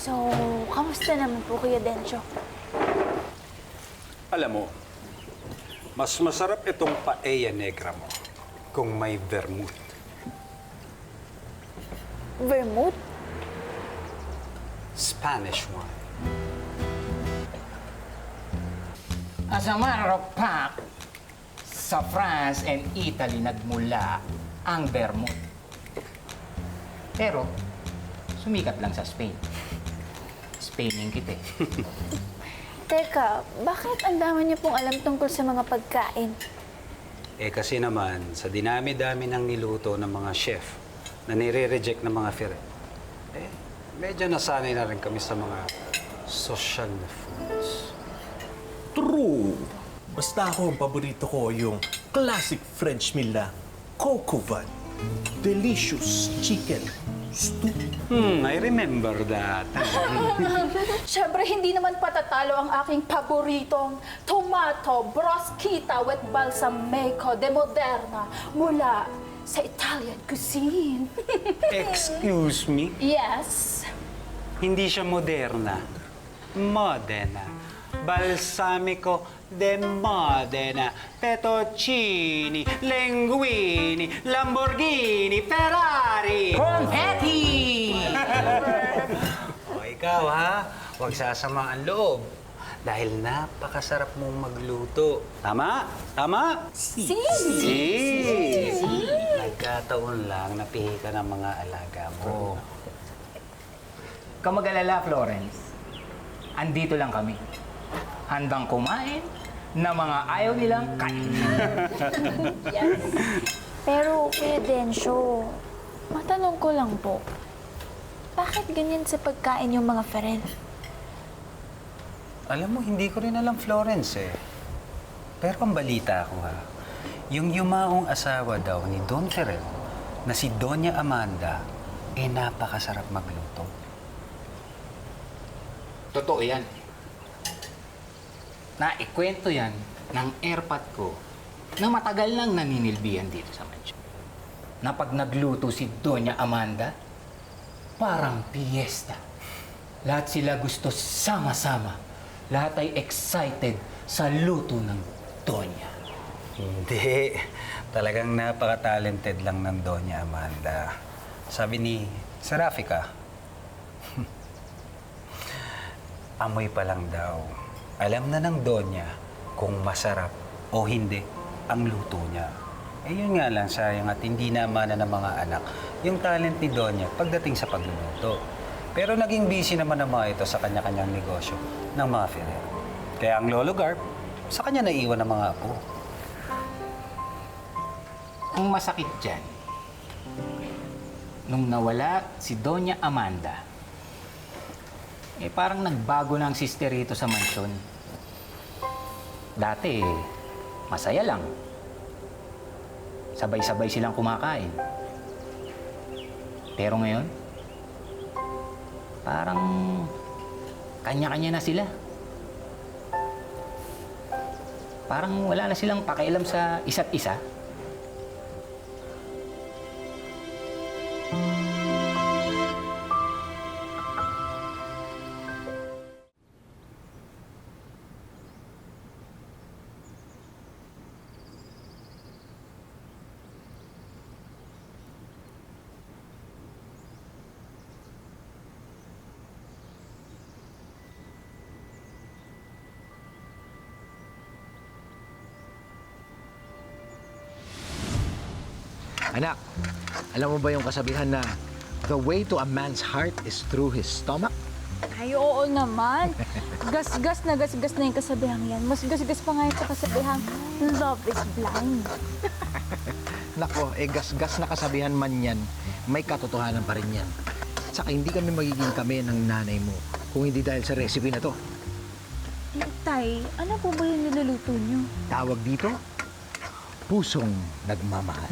So, kamusta naman po, Kuya Dencho? Alam mo, mas masarap itong paella negra mo kung may vermouth. Vermouth? Spanish wine. As a matter of fact, sa France and Italy nagmula ang vermouth. Pero, sumikat lang sa Spain. Spaining kita eh. Teka, bakit ang dami niyo pong alam tungkol sa mga pagkain? Eh kasi naman, sa dinami-dami ng niluto ng mga chef na nire-reject ng mga fire, medyo nasanay na rin kami sa mga social na foods. True. Basta ako, ang paborito ko yung classic French meal na coq au vin. Delicious chicken stew. I remember that. Siyempre, hindi naman patatalo ang aking paboritong tomato broschetta with balsamico de Moderna mula sa Italian cuisine. Excuse me? Yes. Hindi siya moderna. Modena. Balsamico de Modena. Fettuccini, linguini, Lamborghini, Ferrari. Confetti! O ikaw ha, huwag sasama ang loob. Dahil napakasarap mong magluto. Tama? Tama? Si. Nagkataon lang napihi ka ng mga alaga mo. Kamagalala, Florence. Andito lang kami. Handang kumain na mga ayaw nilang kain. Pero, Kuya Dencho, matanong ko lang po, bakit ganyan sa pagkain yung mga Ferel? Alam mo, hindi ko rin alam, Florence eh. Pero ang balita ko ha, yung yumaong asawa daw ni Don Ferrer na si Doña Amanda, napakasarap magluto. Totoo yan. Naikwento yan ng airpot ko na matagal nang naninilbihan dito sa mansyon. Na pag nagluto si Doña Amanda, parang piyesta. Lahat sila gusto sama-sama. Lahat ay excited sa luto ng Doña. Hindi. Talagang napaka-talented lang ng Doña Amanda. Sabi ni Serafika, amoy pa lang daw. Alam na ng Doña kung masarap o hindi ang luto niya. Yun nga lang, sayang at hindi naman ng mga anak yung talent ni Doña pagdating sa pagluluto. Pero naging busy naman ang mga ito sa kanya-kanyang negosyo ng mga Ferrer. Kaya ang Lolo Garp, sa kanya naiwan ang mga apo. Ang masakit dyan, nung nawala si Doña Amanda, parang nagbago na ang sister rito sa mansyon. Dati, masaya lang. Sabay-sabay silang kumakain. Pero ngayon, parang kanya-kanya na sila. Parang wala na silang pakialam sa isa't isa. Anak, alam mo ba yung kasabihan na the way to a man's heart is through his stomach? Ay, oo naman. Gasgas na yung kasabihan yan. Mas gasgas pa nga yung sa kasabihang love is blind. Nako, gasgas na kasabihan man yan, may katotohanan pa rin yan. At saka hindi kami magiging kami ng nanay mo kung hindi dahil sa recipe na to. Tay, ano po ba yung niluluto niyo? Tawag dito, pusong nagmamahal.